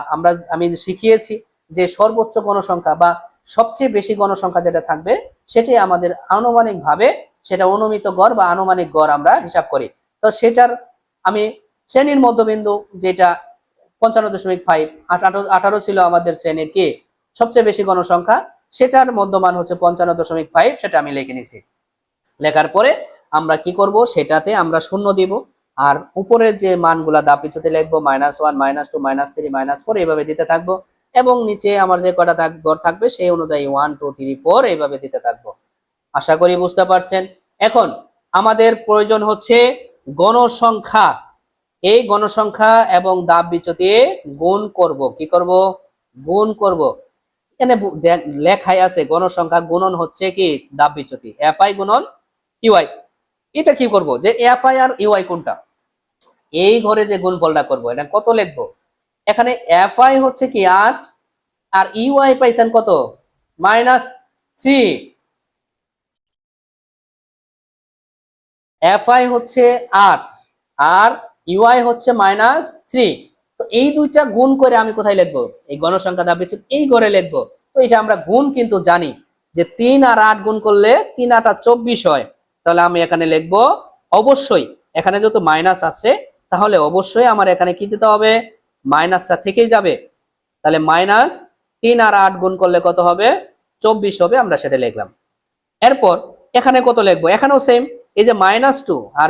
আমি শিখিয়েছি যে সর্বোচ্চ গণসংখ্যা বা সবচেয়ে বেশি গণসংখ্যা যেটা থাকবে সেটাই আমাদের আনুমানিক ভাবে সেটা অনুমিত গড় বা আনুমানিক গড় আমরা হিসাব করি। তো সেটার আমি শ্রেণীর মধ্যবিন্দু যেটা 55.5, 18 ছিল আমাদের শ্রেণীর কি সবচেয়ে বেশি গণসংখ্যা, সেটার মধ্যমান হচ্ছে 55.5, সেটা আমি লিখে নিছি। লেখার পরে আমরা কি করব, সেটাতে আমরা শূন্য দিব, আর উপরের যে মানগুলা ধাপ পিছুতে লিখবো -1, -2, -3, -4 এইভাবে দিতে থাকবো, এবং নিচে আমার যে কটা গড় থাকবে সেই অনুযায়ী 1 2 3 4 এইভাবে দিতে থাকবো। আশা করি বুঝতে পারছেন। এখন আমাদের প্রয়োজন হচ্ছে গণসংখ্যা। এই গণসংখ্যা এবং ধাপ বিচ্যুতি গুণ করব। কি করব? গুণ করব। এখানে লেখাই আছে গণসংখ্যা গুণন হচ্ছে কি ধাপ বিচ্যুতি, এফআই গুণন ইউআই। এটা কি করব, যে এফআই আর ইউআই কোনটা, এই ঘরে যে গুণফলটা করব, এটা কত লিখবো? এখানে এফআই হচ্ছে কি 8, আর ইউআই পাইছেন কত? -3। এফআই হচ্ছে 8 আর ইউআই হচ্ছে -3। তো এই দুইটা গুণ করে আমি কোথায় লিখবো? এই গণসংখ্যা ধাপ বিচ্যুতি এই ঘরে লিখবো। তো এটা আমরা গুণ কিন্তু জানি যে 3 আর 8 গুণ করলে 3 8 24 হয়। তাহলে আমি এখানে লিখবো অবশ্যই, এখানে যেহেতু মাইনাস আছে তাহলে অবশ্যই আমার এখানে কি দিতে হবে? মাইনাসটা থেকেই যাবে। তাহলে -3 আর 8 গুণ করলে কত হবে? 24 হবে, আমরা সেটা লিখলাম। এরপর এখানে কত লিখবো? এখানেও সেম, এই যে -2 আর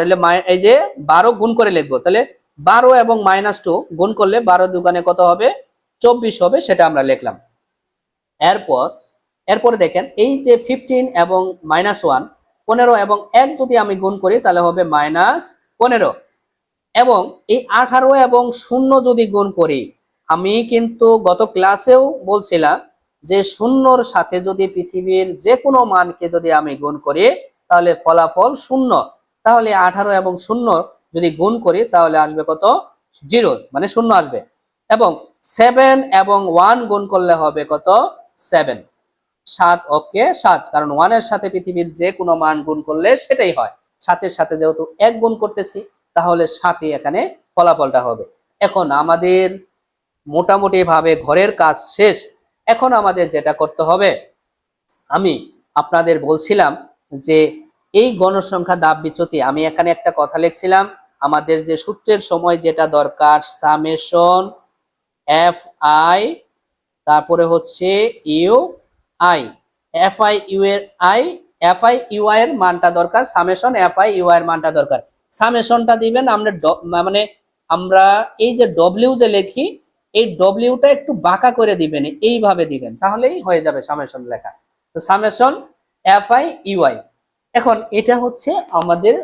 এই যে 12 গুণ করে লিখবো। তাহলে 12 এবং -2 গুণ করলে 12 দুগুণে কত হবে? 24 হবে, সেটা আমরা লিখলাম। এরপরে দেখেন এই যে 15 এবং -1, 15 এবং 1 যদি আমি গুণ করি তাহলে হবে -15, এবং এই 18 এবং 0 যদি গুণ করি, আমি কিন্তু গত ক্লাসেও বলছিলাম যে শূন্যর সাথে যদি পৃথিবীর যে কোনো মানকে যদি আমি গুণ করি তাহলে ফলাফল 0। তাহলে 18 এবং 0 যদি গুণ করি তাহলে আসবে কত? 0, মানে 0 আসবে। এবং 7 এবং 1 গুণ করলে হবে কত? 7, 7, ওকে 7, কারণ 1 এর সাথে পৃথিবীর যে কোনো মান গুণ করলে সেটাই হয়। 7 এর সাথে যেহেতু 1 গুণ করতেছি তাহলে 7ই এখানে ফলাফলটা হবে। এখন আমাদের মোটামুটি ভাবে ঘরের কাজ শেষ। এখন আমাদের যেটা করতে হবে, আমি আপনাদের বলছিলাম যে এই গণসংখ্যা ধাপ বিচ্যুতি, আমি এখানে একটা কথা লিখছিলাম, আমাদের যে সূত্রের সময় যেটা দরকার সামেশন এফ আই, তারপরে হচ্ছে ইউ আই, এফআই ইউ এর আই, এফআই ইউআই এর মানটা দরকার, সামেশন এফআই ইউআই এর মানটা দরকার। সামেশনটা দিবেন আমরা মানে আমরা এই যে ডব্লিউ যে লিখি এই ডব্লিউটা একটু বাঁকা করে দিবেন, এইভাবে দিবেন, তাহলেই হয়ে যাবে সামেশন লেখা। তো সামেশন এফআই ইউআই। এখন এটা হচ্ছে আমাদের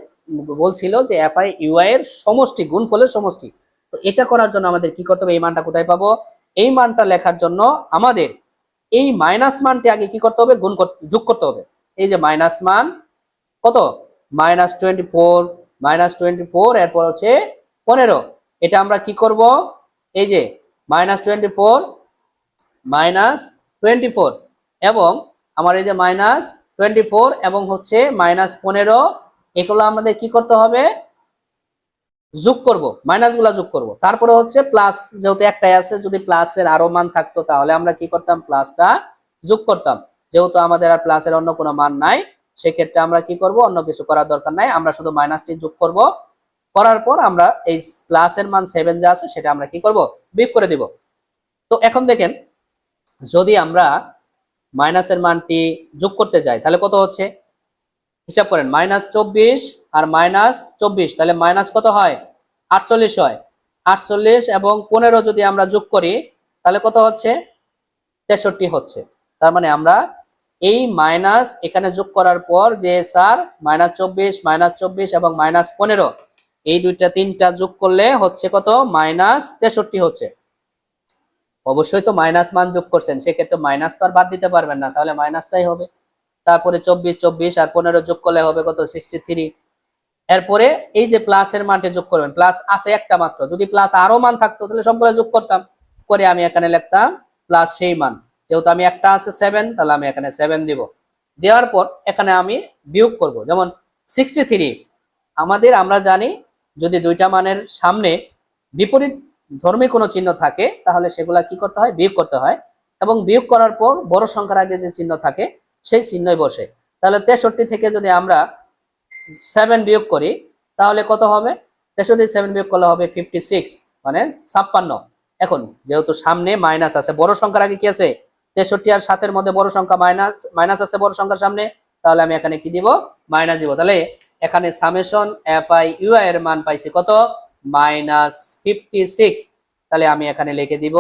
বলছিল যে এফআই ইউআই এর সমষ্টি, গুণফলের সমষ্টি। তো এটা করার জন্য আমাদের কি করতে হবে? এই মানটা কোথায় পাবো? এই মানটা লেখার জন্য আমাদের এই মাইনাস মানটি আগে কি করতে হবে? যোগ করতে হবে। এই যে মাইনাস মান কত? -24, -24, এরপর হচ্ছে 15। এটা আমরা কি করব? এই যে -24, -24 এবং আমার এই যে -24 এবং হচ্ছে -15, এগুলো আমাদের কি করতে হবে? যোগ করব, মাইনাস গুলা যোগ করব। তারপরে হচ্ছে প্লাস, যেহেতু একটাই আছে, যদি প্লাসের আরো মান থাকতো তাহলে আমরা কি করতাম? প্লাসটা যোগ করতাম। যেহেতু আমাদের আর প্লাসের অন্য কোনো মান নাই, সেক্ষেত্রে আমরা কি করব? অন্য কিছু করার দরকার নাই, আমরা শুধু মাইনাসটি যোগ করব। করার পর আমরা এই প্লাসের মান 7 যা আছে সেটা আমরা কি করব? বিয়োগ করে দিব। তো এখন দেখেন, যদি আমরা মাইনাসের মানটি যোগ করতে যাই তাহলে কত হচ্ছে? হিসাব করেন, -24 আর -24, তাহলে মাইনাস কত হয়? 48 হয়। 48 এবং 15 যদি আমরা যোগ করি তাহলে কত হচ্ছে? 63 হচ্ছে। তার মানে আমরা এই মাইনাস এখানে যোগ করার পর যে স্যার -24, -24 এবং -15, এই দুইটা তিনটা যোগ করলে হচ্ছে কত? -63 হচ্ছে। অবশ্যই তো মাইনাস মান যোগ করছেন, সেক্ষেত্রে মাইনাস তো আর বাদ দিতে পারবেন না, তাহলে মাইনাসটাই হবে। তারপরে 24, 24 আর 15 যোগ করলে হবে কত? 63। এরপরে এই যে প্লাসের মানটা যোগ করবেন, প্লাস আছে একটা মাত্র, যদি প্লাস আরো মান থাকতো তাহলে সবগুলো যোগ করতাম, করে আমি এখানে লিখতাম প্লাস সেই মান। যেহেতু আমি একটা আছে 7, তাহলে আমি এখানে 7 দিব। দেওয়ার পর এখানে আমি বিয়োগ করব, যেমন 63 আমরা জানি যদি দুইটা মানের সামনে বিপরীত ধর্মী কোনো চিহ্ন থাকে তাহলে সেগুলা কি করতে হয়, বিয়োগ করতে হয়, এবং বিয়োগ করার পর বড় সংখ্যার আগে যে চিহ্ন থাকে সেই চিহ্নই বসে। তাহলে 63 থেকে যদি আমরা 7 বিয়োগ করি তাহলে কত হবে, 63 7 বিয়োগ করলে হবে 56, মানে 56। এখন যেহেতু সামনে মাইনাস আছে, বড় সংখ্যার আগে কি আছে, 63 আর 7 মধ্যে বড় সংখ্যা মাইনাস আছে বড় সংখ্যার সামনে, তাহলে আমি এখানে কি দিব, মাইনাস দিব। তাহলে এখানে সামেশন fi ui এর মান পাইছি কত, -56। তাহলে আমি এখানে লিখে দিব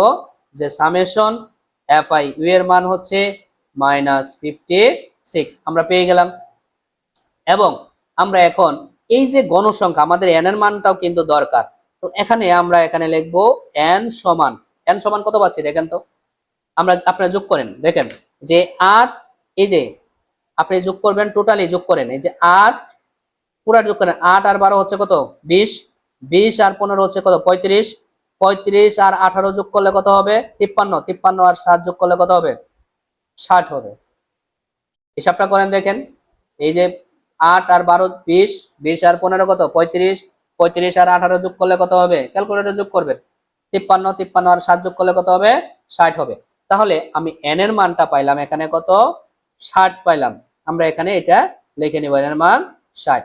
যে সামেশন fi u এর মান হচ্ছে -56, আমরা পেয়ে গেলাম। এবং আমরা এখন এই যে গণসংখ্যা, আমাদের n এর মানটাও কিন্তু দরকার, তো আমরা এখানে লিখবো n সমান কত পাচ্ছি দেখেন তো, আপনারা যোগ করেন, দেখেন যে 8, এই যে আপনি যোগ করবেন, টোটালি যোগ করেন, এই যে 8 পুরা যোগ করেন, 8 আর 12 হচ্ছে কত, 20, 20 আর 15 হচ্ছে কত, 35, 35 আর 18 যোগ করলে কত হবে, 53, 53 আর 7 যোগ করলে কত হবে, 60 হবে। হিসাবটা করেন দেখেন, এই যে 8 আর 12 20, 20 আর 15 কত, 35, 35 আর 18 যোগ করলে কত হবে, ক্যালকুলেটর যোগ করবেন, 53, 53 আর 7 যোগ করলে কত হবে, 60 হবে। তাহলে আমি n এর মানটা পাইলাম এখানে কত, 60 পাইলাম। আমরা এখানে এটা লিখে নিব, n এর মান 60।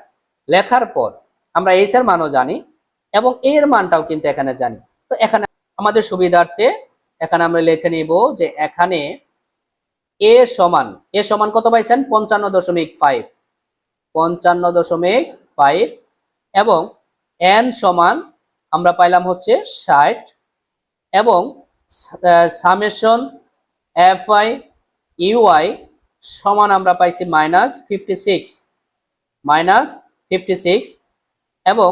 লেখার পর আমরা h এর মানও জানি এবং a এর মানটাও কিন্তু এখানে জানি। তো এখানে আমাদের সুবিধার্থে এখানে আমরা লিখে নিব যে এখানে a সমান কত পাইছেন, 55.5, 55.5, এবং n সমান আমরা পাইলাম হচ্ছে 60, এবং সামেশন fi ui সমান আমরা পাইছি -56, এবং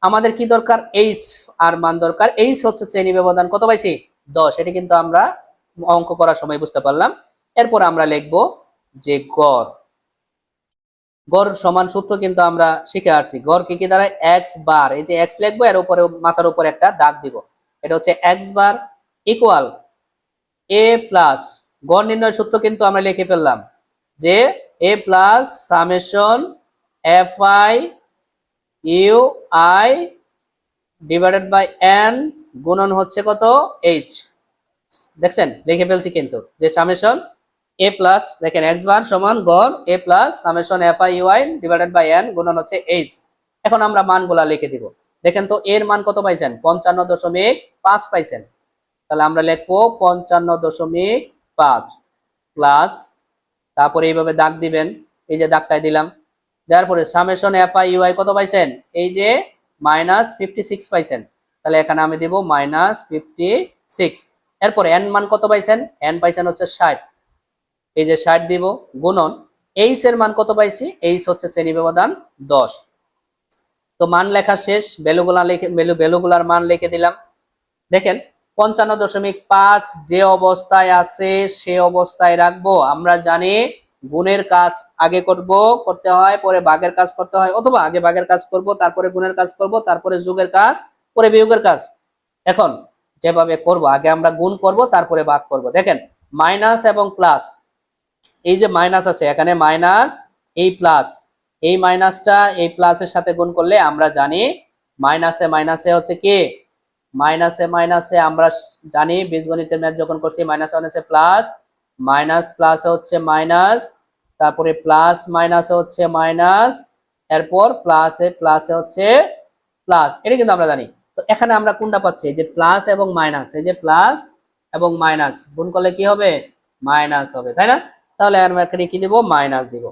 আমাদের কি দরকার, h আর মান দরকার, h হচ্ছে শ্রেণী ব্যবধান কত পাইছি, 10। এটা কিন্তু আমরা অঙ্ক করার সময় বুঝতে পারলাম। এরপর আমরা লিখব যে গড় সমান সূত্র কিন্তু আমরা শিখে আসছি, গড় কি দাঁড়ায়, x বার, এই যে x লিখবো, এর উপরে মাথার উপরে একটা দাগ দিব, এটা হচ্ছে x bar equal a plus, গড় নির্ণয় সূত্র কিন্তু আমরা লিখে ফেললাম যে a plus summation fi ui divided by n গুণন হচ্ছে কত, h। দেখছেন লিখে ফেলছি কিন্তু, যে সামেশন a প্লাস, দেখেন x বার সমান গড় a plus summation fi ui divided by n গুণন হচ্ছে h। এখন আমরা মানগুলা লিখে দিব, দেখেন তো এর মান কত পাইছেন, 55.5 পাইছেন। তাহলে আমরা লিখবো 55.5 প্লাস, তারপরে এইভাবে দাগ দিবেন, এই যে দাগটাই দিলাম, দেওয়ার পরে সামেশন fi ui কত পাইছেন, এই যে -56 পাইছেন, তাহলে এখানে আমি দিব -56। এরপর n মান কত পাইছেন, n পাইছেন হচ্ছে 60, এই যে 60 দিব, গুণন h এর মান কত পাইছি, h হচ্ছে শ্রেণী ব্যবধান 10। তো মান লেখা শেষ, ভ্যালুগুলার মান লিখে দিলাম। দেখেন 55.5 যে অবস্থায় আছে সে অবস্থায় রাখবো। আমরা জানি গুণের কাজ আগে করতে হয়, পরে ভাগের কাজ করতে হয়, অথবা আগে ভাগের কাজ করব, তারপরে গুণের কাজ করব, তারপরে যোগের কাজ, পরে বিয়োগের কাজ। এখন যেভাবে করব, আগে আমরা গুণ করব, তারপরে ভাগ করব। দেখেন মাইনাস এবং প্লাস, এই যে মাইনাস আছে এখানে, মাইনাস এই প্লাস, এই মাইনাসটা এই প্লাসের সাথে গুণ করলে আমরা জানি মাইনাসে মাইনাসে হচ্ছে কি, মাইনাসে আমরা জানি বীজগণিতের ম্যাথ যখন করছি, মাইনাস মাইনাসে প্লাস, মাইনাস প্লাসে হচ্ছে মাইনাস, তারপরে প্লাস মাইনাসে হচ্ছে মাইনাস, এরপর প্লাসে হচ্ছে প্লাস, এটা কিন্তু আমরা জানি। তো এখানে আমরা কোনটা পাচ্ছি, যে প্লাস এবং মাইনাস, এই যে প্লাস এবং মাইনাস গুণ করলে কি হবে, মাইনাস হবে, তাই না? তাহলে আমরা এখানে কি দিব, মাইনাস দিব।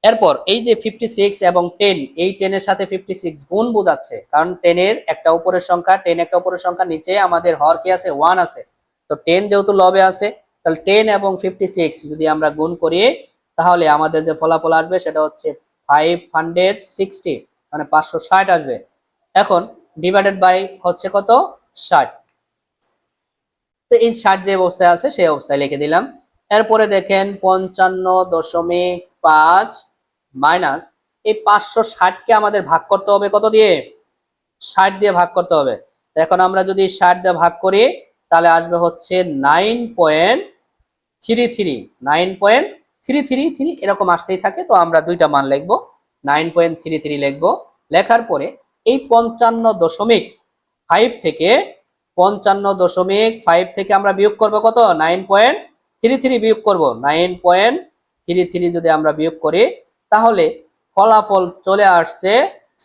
এরপর এই যে 56 এবং 10, এই 10 এর সাথে 56 গুণ বোঝাচ্ছে, কারণ 10 এর একটা উপরের সংখ্যা, 10 একটা উপরের সংখ্যা, নিচে আমাদের হর কি আছে, 1 আছে। তো 10 যেহেতু লবে আছে, তাহলে 10 এবং 56 যদি আমরা গুণ করি তাহলে আমাদের যে ফলাফল আসবে সেটা হচ্ছে 560, মানে 560 আসবে। এখন ডিভাইডেড বাই হচ্ছে কত, 60। তো এই 60 যে অবস্থায় আছে সেই অবস্থায় লিখে দিলাম। এরপরে দেখেন 55.5 মাইনাস এই 560 কে আমাদের ভাগ করতে হবে কত দিয়ে, 60 দিয়ে ভাগ করতে হবে। এখন আমরা যদি 60 দিয়ে ভাগ করি তাহলে আসবে হচ্ছে 9.33 এরকম আসতেই থাকে। তো আমরা দুইটা মান লিখবো, 9.33 লিখবো। লেখার পরে এই 55.5 থেকে 55.5 থেকে আমরা বিয়োগ করব কত? 9.33 বিয়োগ করব। 9.33 যদি আমরা বিয়োগ করি তাহলে ফলাফল চলে আসছে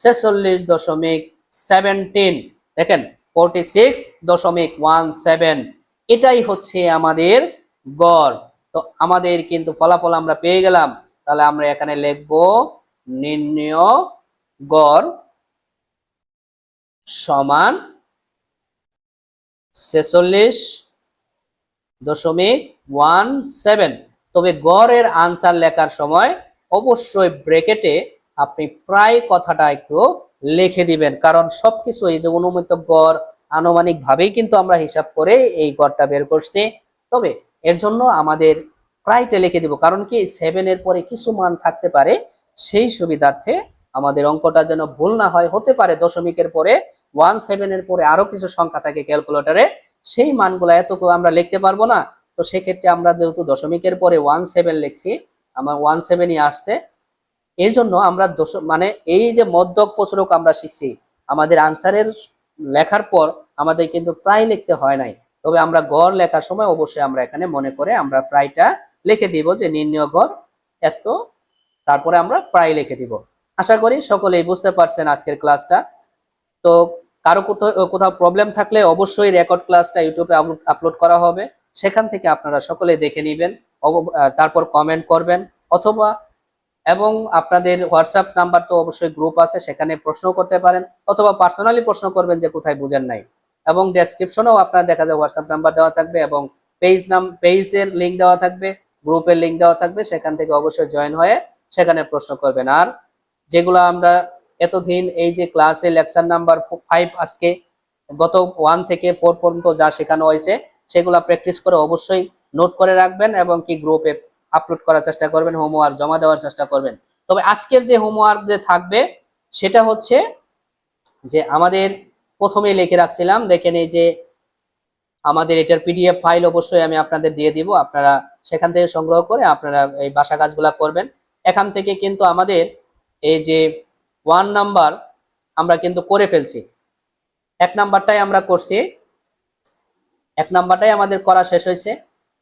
46.17। দেখেন 46.17, এটাই হচ্ছে আমাদের গড়। তো আমাদের কিন্তু ফলাফল আমরা পেয়ে গেলাম। তাহলে আমরা এখানে লিখব নির্ণয় গড় সমান 46.17। তবে গড়ের আনসার লেখার সময় অবশ্যই ব্র্যাকেটে আপনি প্রায় কথাটা একটু লিখে দিবেন, কারণ সবকিছু এই যে অনুমিত গড় আনুমানিক ভাবেই কিন্তু আমরা হিসাব করে এই গড়টা বের করছি। তবে এর জন্য আমাদের প্রায়টা লিখে দিব, কারণ কি 7 এর পরে কিছু মান থাকতে পারে, সেই সুবিধার্থে আমাদের অঙ্কটা যেন ভুল না হয়। হতে পারে দশমিকের পরে 17 এর পরে আরো কিছু সংখ্যা থাকে ক্যালকুলেটরে, সেই মানগুলো এতটুকু আমরা লিখতে পারবো না। তো সেক্ষেত্রে আমরা যেহেতু দশমিকের পরে 17 লিখছি, আমার 17ই আসছে, এই জন্য আমরা মানে এই যে মধ্যক প্রচুরক আমরা শিখছি, আমাদের আনসারের লেখার পর আমাদের কিন্তু প্রায় লিখতে হয় নাই। তবে আমরা গড় লেখার সময় অবশ্যই আমরা এখানে মনে করে আমরা প্রায়টা লিখে দিব যে নির্ণয় গড় এত, তারপরে আমরা প্রায় লিখে দিব। আশা করি সকলেই বুঝতে পারছেন আজকের ক্লাসটা। তো কারো কোথাও প্রবলেম থাকলে অবশ্যই রেকর্ড ক্লাসটা ইউটিউবে আপলোড করা হবে, সেখান থেকে আপনারা সকলে দেখে নেবেন, তারপর কমেন্ট করবেন, অথবা এবং আপনাদের হোয়াটসঅ্যাপ নাম্বার তো অবশ্যই গ্রুপ আছে, সেখানে প্রশ্ন করতে পারেন, অথবা পার্সোনালি প্রশ্ন করবেন যে কোথায় বুঝেন নাই। এবং ডেসক্রিপশনেও আপনার দেখা যায় হোয়াটসঅ্যাপ নাম্বার দেওয়া থাকবে, এবং পেজের লিঙ্ক দেওয়া থাকবে, গ্রুপের লিঙ্ক দেওয়া থাকবে, সেখান থেকে অবশ্যই জয়েন হয়ে সেখানে প্রশ্ন করবেন। আর যেগুলো আমরা এতদিন এই যে ক্লাসে লেকচার নাম্বার 5 আজকে গত 1 থেকে 4 পর্যন্ত যা শেখানো হয়েছে সেগুলো প্র্যাকটিস করে অবশ্যই নোট করে রাখবেন, এবং কি গ্রুপে আপলোড করার চেষ্টা করবেন, হোমওয়ার্ক জমা দেওয়ার চেষ্টা করবেন। তবে আজকের যে হোমওয়ার্ক যে থাকবে সেটা হচ্ছে যে আমাদের প্রথমেই লিখে রাখছিলাম, দেখেন এই যে আমাদের এটার পিডিএফ ফাইল অবশ্যই আমি আপনাদের দিয়ে দিব, আপনারা সেখান থেকে সংগ্রহ করে আপনারা এই বাসা কাজগুলা করবেন। এখান থেকে কিন্তু আমাদের এই যে 1 নাম্বার আমরা কিন্তু করে ফেলছি, 1 নাম্বারটাই আমরা করছি, 1 নাম্বারটাই আমাদের করা শেষ হয়েছে।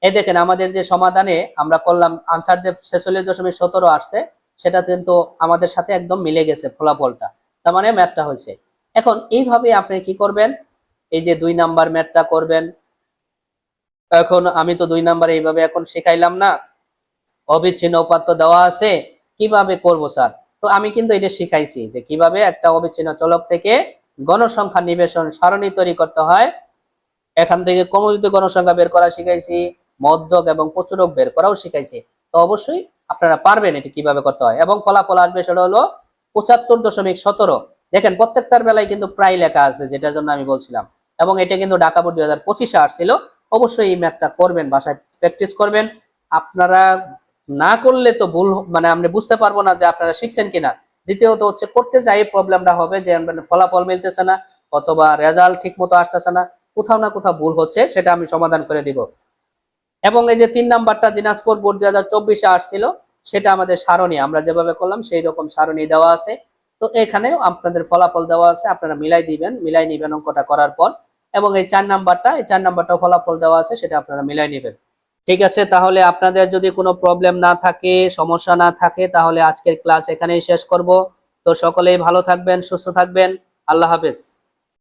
এই দেখেন আমাদের যে সমাধানে আমরা করলাম আনসার যে 46.17 আসছে, সেটা কিন্তু আমাদের সাথে একদম মিলে গেছে ফলাফলটা, তার মানে ম্যাথটা হয়েছে। এখন এইভাবে আপনি কি করবেন, এই যে 2 নাম্বার ম্যাথটা করবেন। এখন আমি তো 2 নাম্বার এইভাবে এখন শেখাইলাম না, অবিচ্ছিন্ন উপাত্ত দেওয়া আছে, কিভাবে করব স্যার? তো আমি কিন্তু এটা শিখাইছি যে কিভাবে একটা অবিচ্ছিন্ন চলক থেকে গণসংখ্যা নিবেশন সারণী তৈরি করতে হয়। এখান থেকে ক্রমযুক্ত গণসংখ্যা বের করা শিখাইছি, মধ্যক এবং প্রচুরক বের করাও শিখাইছি। তো অবশ্যই আপনারা পারবেন এটি কিভাবে করতে হয়, এবং ফলাফল আসবে সেটা হলো 75.17। দেখেন প্রত্যেকটার বেলায় কিন্তু প্রায় লেখা আছে, যেটার জন্য আমি বলছিলাম, এবং এটা কিন্তু ঢাকা বোর্ড 2025-এ আসছিল। অবশ্যই এই ম্যাথটা করবেন, বাসায় প্র্যাকটিস করবেন। আপনারা না করলে তো ভুল, মানে আমরা বুঝতে পারবো না যে আপনারা শিখছেন কিনা। দ্বিতীয়ত হচ্ছে করতে যাই প্রবলেমটা হবে যে ফলাফল মিলতেছে না, অথবা রেজাল্ট ঠিক মতো আসতেছে না, কোথাও না কোথাও ভুল হচ্ছে, সেটা আমি সমাধান করে দিব। এবং এই যে 3 নাম্বারটা দিনাজপুর বোর্ড 2024-এ আসছিল, সেটা আমাদের সারণী আমরা যেভাবে করলাম সেই রকম সারণী দেওয়া আছে। তো এখানেও আপনাদের ফলাফল দেওয়া আছে, আপনারা মিলাই নিবেন অঙ্কটা করার পর। এবং এই 4 নাম্বারটাও ফলাফল দেওয়া আছে, সেটা আপনারা মিলাই নেবেন। ঠিক আছে, তাহলে আপনাদের যদি কোনো প্রবলেম না থাকে, সমস্যা না থাকে, তাহলে আজকের ক্লাস এখানেই শেষ করব। তো সকলেই ভালো থাকবেন, সুস্থ থাকবেন, আল্লাহ হাফেজ।